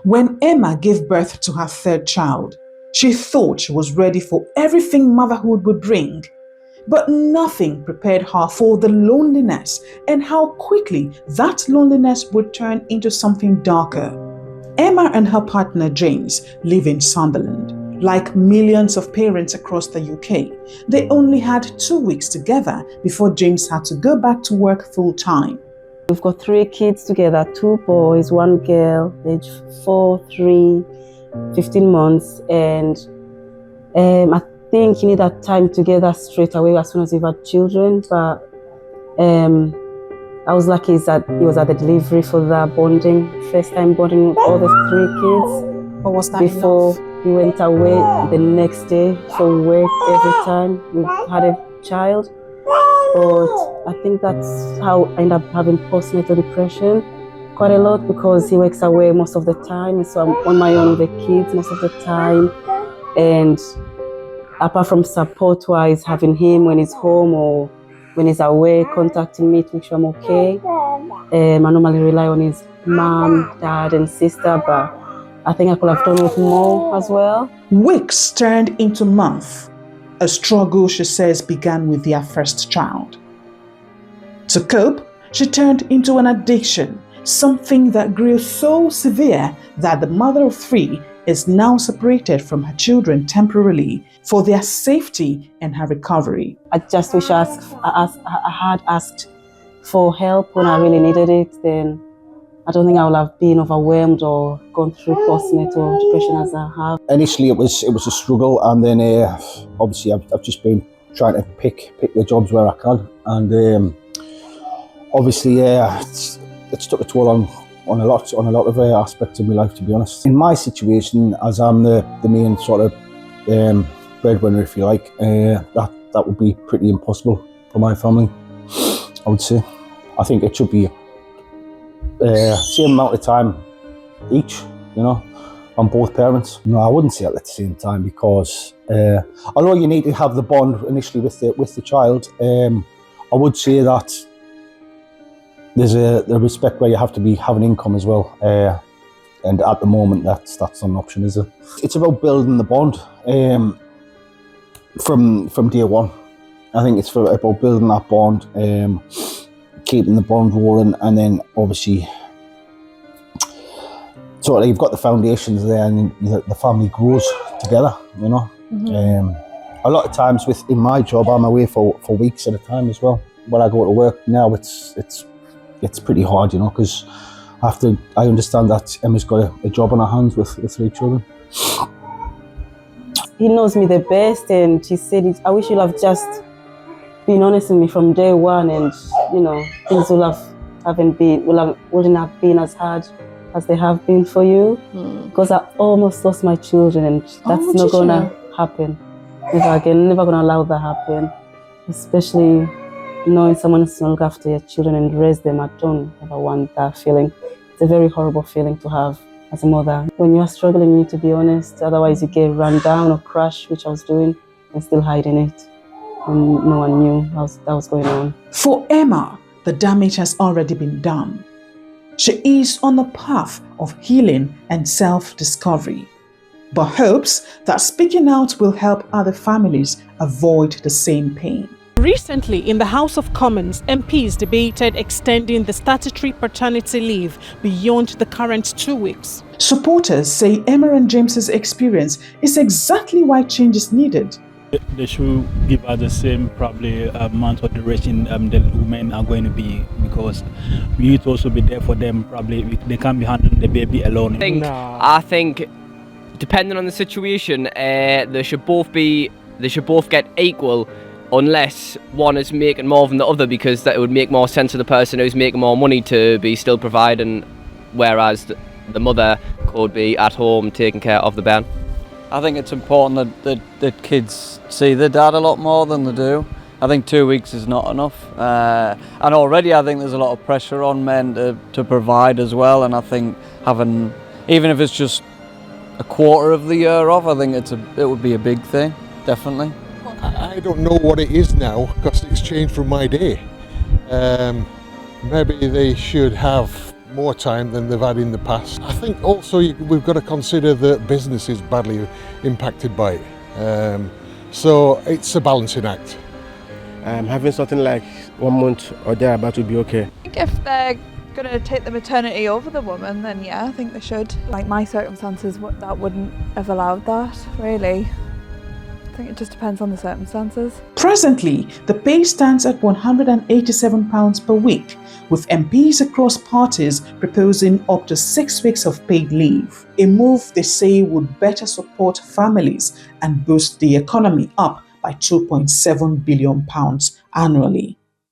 When Emma gave birth to her third child, she thought she was ready for everything motherhood would bring. But nothing prepared her for the loneliness and how quickly that loneliness would turn into something darker. Emma and her partner James live in Sunderland. Like millions of parents across the UK, they only had 2 weeks together before James had to go back to work full time. We've got 3 kids together, 2 boys, 1 girl, age 4, 3, 15 months. And I think you need that time together straight away as soon as you've had children. But I was lucky that he was at the delivery for the bonding, first time bonding with all the 3 kids. But was that before enough? He went away the next day for work every time we had a child. But I think that's how I ended up having postnatal depression quite a lot, because he works away most of the time, so I'm on my own with the kids most of the time. And apart from support-wise, having him when he's home or when he's away, contacting me to make sure I'm okay. I normally rely on his mom, dad, and sister, but I think I could have done with more as well. Weeks turned into months. A struggle, she says, began with their first child. To cope, she turned into an addiction, something that grew so severe that the mother of 3 is now separated from her children temporarily for their safety and her recovery. I just wish I had asked for help when I really needed it. Then I don't think I would have been overwhelmed or gone through postnatal depression as I have. Initially, it was a struggle, and then obviously I've just been trying to pick the jobs where I can, and obviously it's took a toll on a lot of aspects of my life, to be honest. In my situation, as I'm the main sort of breadwinner, if you like, that would be pretty impossible for my family, I would say. I think it should be same amount of time each, on both parents. No, I wouldn't say it at the same time, because although you need to have the bond initially with the child, I would say that there's a respect where you have to be having income as well, and at the moment that's not an option, is it? It's about building the bond from day one. I think it's about building that bond, keeping the bond rolling, and then obviously sort of you've got the foundations there, and the family grows together, Mm-hmm. A lot of times in my job, I'm away for weeks at a time as well. When I go to work now, it's pretty hard, because I understand that Emma's got a job on her hands with 3 children. He knows me the best, and he said, I wish you'd have just been honest with me from day one, and things wouldn't have been as hard as they have been for you, because I almost lost my children, and that's not gonna happen never again. Never gonna allow that happen, especially knowing someone is to look after your children and raise them. I don't ever want that feeling. It's a very horrible feeling to have as a mother. When you are struggling, you need to be honest, otherwise you get run down or crash, which I was doing, and still hiding it. And no one knew that was going on. For Emma, the damage has already been done. She is on the path of healing and self-discovery, but hopes that speaking out will help other families avoid the same pain. Recently, in the House of Commons, MPs debated extending the statutory paternity leave beyond the current 2 weeks. Supporters say Emma and James's experience is exactly why change is needed. They should give us the same probably amount of duration the women are going to be, because we need to also be there for them. Probably they can't be handling the baby alone. I think depending on the situation, they should both get equal, unless one is making more than the other, because that would make more sense to the person who's making more money to be still providing, whereas the mother could be at home taking care of the bairn. I think it's important that kids see their dad a lot more than they do. I think 2 weeks is not enough, and already I think there's a lot of pressure on men to provide as well, and I think having, even if it's just a quarter of the year off, I think it would be a big thing, definitely. I don't know what it is now, because it's changed from my day. Maybe they should have more time than they've had in the past. I think also we've got to consider that business is badly impacted by it. So it's a balancing act. Having something like 1 month or thereabout would be okay. I think if they're going to take the maternity over the woman, then yeah, I think they should. Like my circumstances, that wouldn't have allowed that, really. I think it just depends on the circumstances. Presently, the pay stands at £187 per week, with MPs across parties proposing up to 6 weeks of paid leave, a move they say would better support families and boost the economy up by £2.7 billion annually.